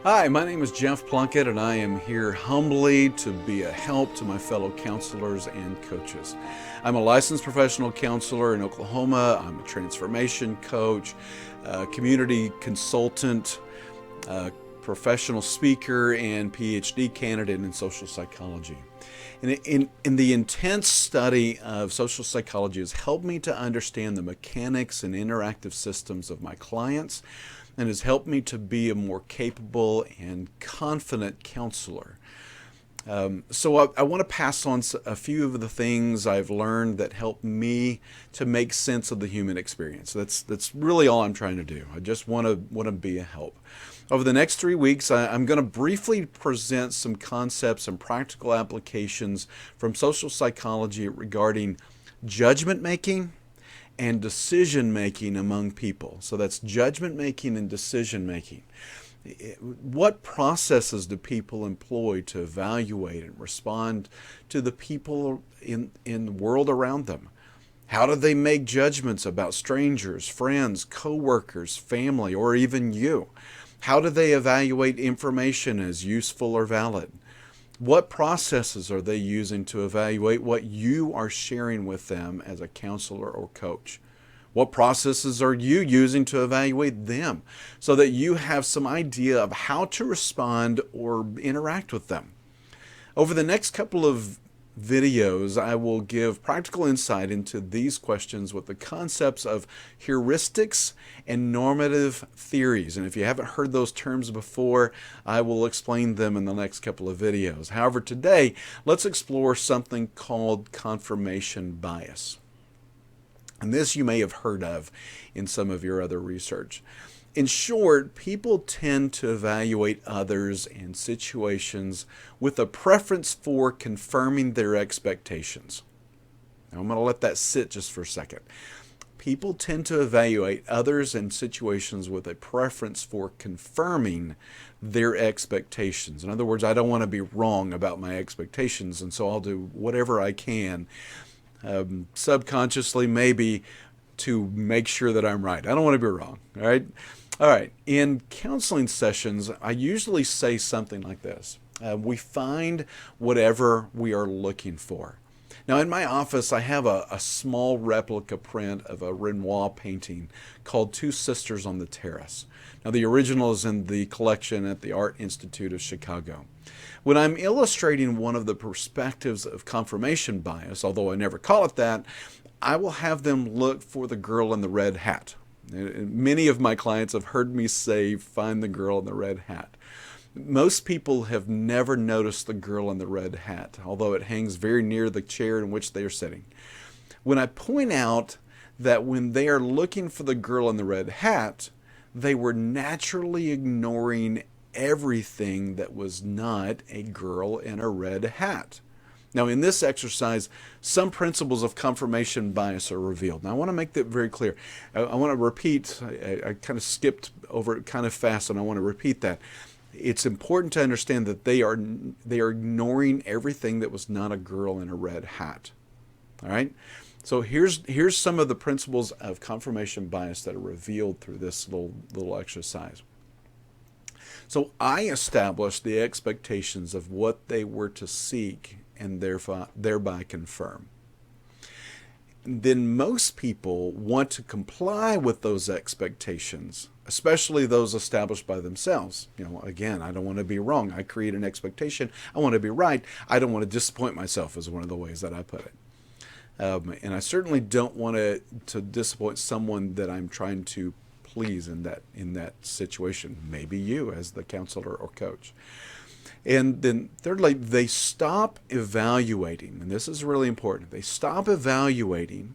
Hi, my name is Jeff Plunkett, and I am here humbly to be a help to my fellow counselors and coaches. I'm a licensed professional counselor in Oklahoma. I'm a transformation coach, community consultant, professional speaker, and PhD candidate in social psychology. In the intense study of social psychology has helped me to understand the mechanics and interactive systems of my clients, and has helped me to be a more capable and confident counselor. So I want to pass on a few of the things I've learned that help me to make sense of the human experience. That's really all I'm trying to do. I just want to be a help. Over the next 3 weeks, I'm going to briefly present some concepts and practical applications from social psychology regarding judgment making and decision making among people. So that's judgment making and decision making. What processes do people employ to evaluate and respond to the people in the world around them? How do they make judgments about strangers, friends, coworkers, family, or even you? How do they evaluate information as useful or valid? What processes are they using to evaluate what you are sharing with them as a counselor or coach? What processes are you using to evaluate them so that you have some idea of how to respond or interact with them? Over the next couple of videos, I will give practical insight into these questions with the concepts of heuristics and normative theories. And if you haven't heard those terms before, I will explain them in the next couple of videos. However, today, let's explore something called confirmation bias. And this you may have heard of in some of your other research. In short, people tend to evaluate others and situations with a preference for confirming their expectations. Now, I'm going to let that sit just for a second. People tend to evaluate others and situations with a preference for confirming their expectations. In other words, I don't want to be wrong about my expectations, and so I'll do whatever I can, subconsciously maybe, to make sure that I'm right. I don't want to be wrong, all right? All right, in counseling sessions, I usually say something like this. We find whatever we are looking for. Now, in my office, I have a small replica print of a Renoir painting called Two Sisters on the Terrace. Now, the original is in the collection at the Art Institute of Chicago. When I'm illustrating one of the perspectives of confirmation bias, although I never call it that, I will have them look for the girl in the red hat. Many of my clients have heard me say, find the girl in the red hat. Most people have never noticed the girl in the red hat, although it hangs very near the chair in which they are sitting. When I point out that when they are looking for the girl in the red hat, they were naturally ignoring everything that was not a girl in a red hat. Now, in this exercise, some principles of confirmation bias are revealed. Now, I want to make that very clear. I want to repeat, I kind of skipped over it kind of fast, and I want to repeat that. It's important to understand that they are ignoring everything that was not a girl in a red hat. All right? So here's some of the principles of confirmation bias that are revealed through this little exercise. So I established the expectations of what they were to seek and thereby confirm. Then most people want to comply with those expectations, especially those established by themselves. Again, I don't want to be wrong. I create an expectation. I want to be right. I don't want to disappoint myself, is one of the ways that I put it. And I certainly don't want to disappoint someone that I'm trying to please in that situation. Maybe you as the counselor or coach. And then thirdly, they stop evaluating, and this is really important. They stop evaluating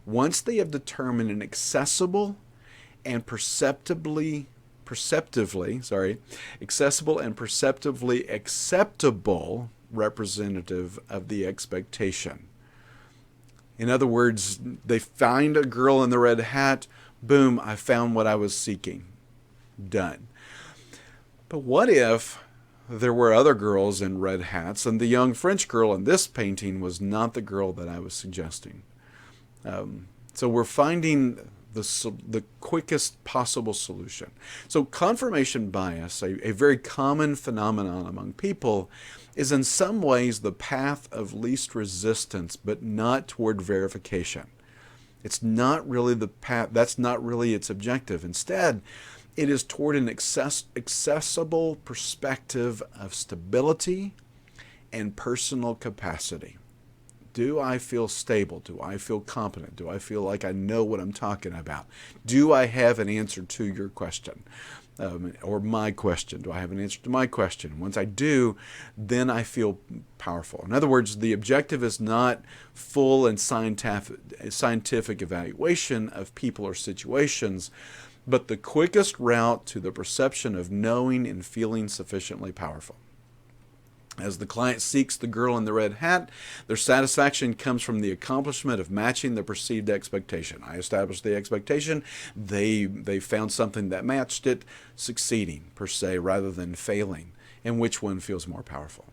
once they have determined an accessible and perceptively acceptable representative of the expectation. In other words, they find a girl in the red hat, boom, I found what I was seeking. Done. But what if there were other girls in red hats, and the young French girl in this painting was not the girl that I was suggesting? So we're finding the quickest possible solution. So confirmation bias, a very common phenomenon among people, is in some ways the path of least resistance, but not toward verification. It's not really the path, that's not really its objective. Instead, it is toward an accessible perspective of stability and personal capacity. Do I feel stable? Do I feel competent? Do I feel like I know what I'm talking about? Do I have an answer to your question? Or my question? Do I have an answer to my question? Once I do, then I feel powerful. In other words, the objective is not full and scientific evaluation of people or situations, but the quickest route to the perception of knowing and feeling sufficiently powerful. As the client seeks the girl in the red hat, their satisfaction comes from the accomplishment of matching the perceived expectation. I established the expectation, they found something that matched it, succeeding per se rather than failing. And which one feels more powerful?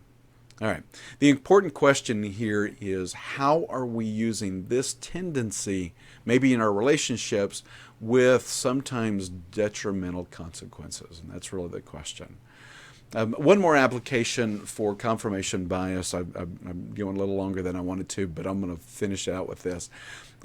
All right. The important question here is, how are we using this tendency, maybe in our relationships, with sometimes detrimental consequences? And that's really the question. One more application for confirmation bias. I'm going a little longer than I wanted to, but I'm going to finish out with this.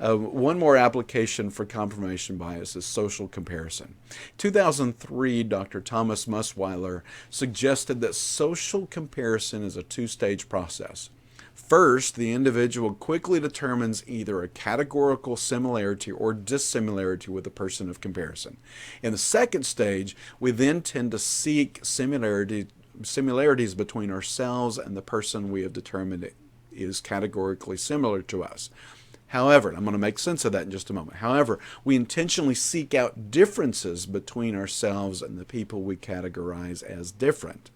One more application for confirmation bias is social comparison. 2003, Dr. Thomas Musweiler suggested that social comparison is a two-stage process. First, the individual quickly determines either a categorical similarity or dissimilarity with the person of comparison. In the second stage, we then tend to seek similarities between ourselves and the person we have determined is categorically similar to us. However, I'm going to make sense of that in just a moment. However, we intentionally seek out differences between ourselves and the people we categorize as different.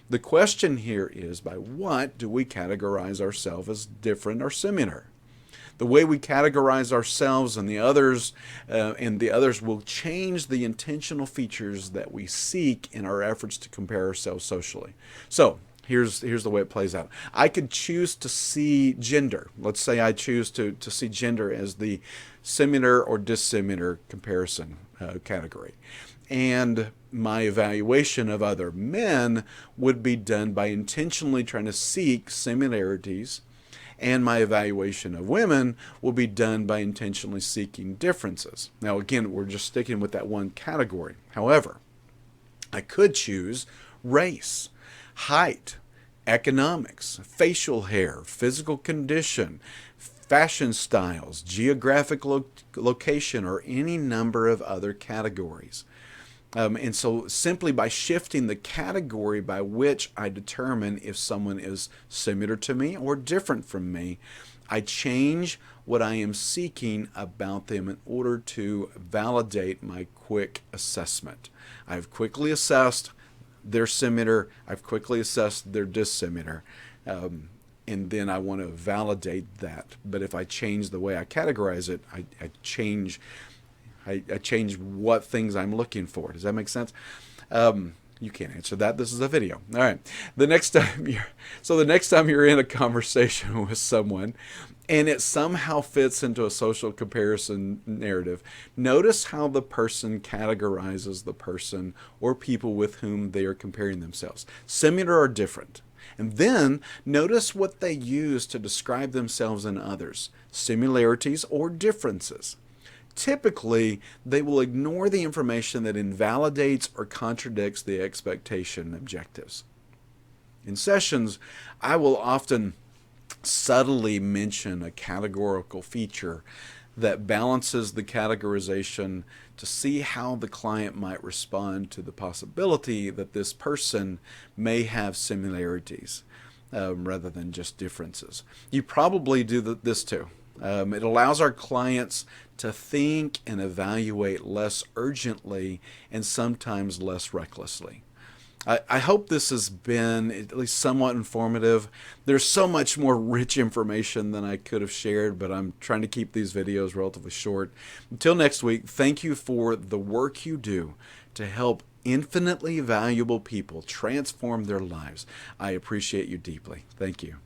The question here is, by what do we categorize ourselves as different or similar? The way we categorize ourselves and the others will change the intentional features that we seek in our efforts to compare ourselves socially. So here's the way it plays out. I could choose to see gender. Let's say I choose to see gender as the similar or dissimilar comparison category. And my evaluation of other men would be done by intentionally trying to seek similarities, and my evaluation of women will be done by intentionally seeking differences. Now again, we're just sticking with that one category. However, I could choose race, height, economics, facial hair, physical condition, fashion styles, geographic location, or any number of other categories. And so simply by shifting the category by which I determine if someone is similar to me or different from me, I change what I am seeking about them in order to validate my quick assessment. I've quickly assessed they're similar, I've quickly assessed they're dissimilar, and then I want to validate that. But if I change the way I categorize it, I change what things I'm looking for. Does that make sense? You can't answer that. This is a video. All right. The next time you're in a conversation with someone and it somehow fits into a social comparison narrative, notice how the person categorizes the person or people with whom they are comparing themselves, similar or different. And then notice what they use to describe themselves and others, similarities or differences. Typically, they will ignore the information that invalidates or contradicts the expectation objectives. In sessions, I will often subtly mention a categorical feature that balances the categorization to see how the client might respond to the possibility that this person may have similarities rather than just differences. You probably do this too. It allows our clients to think and evaluate less urgently and sometimes less recklessly. I hope this has been at least somewhat informative. There's so much more rich information than I could have shared, but I'm trying to keep these videos relatively short. Until next week, thank you for the work you do to help infinitely valuable people transform their lives. I appreciate you deeply. Thank you.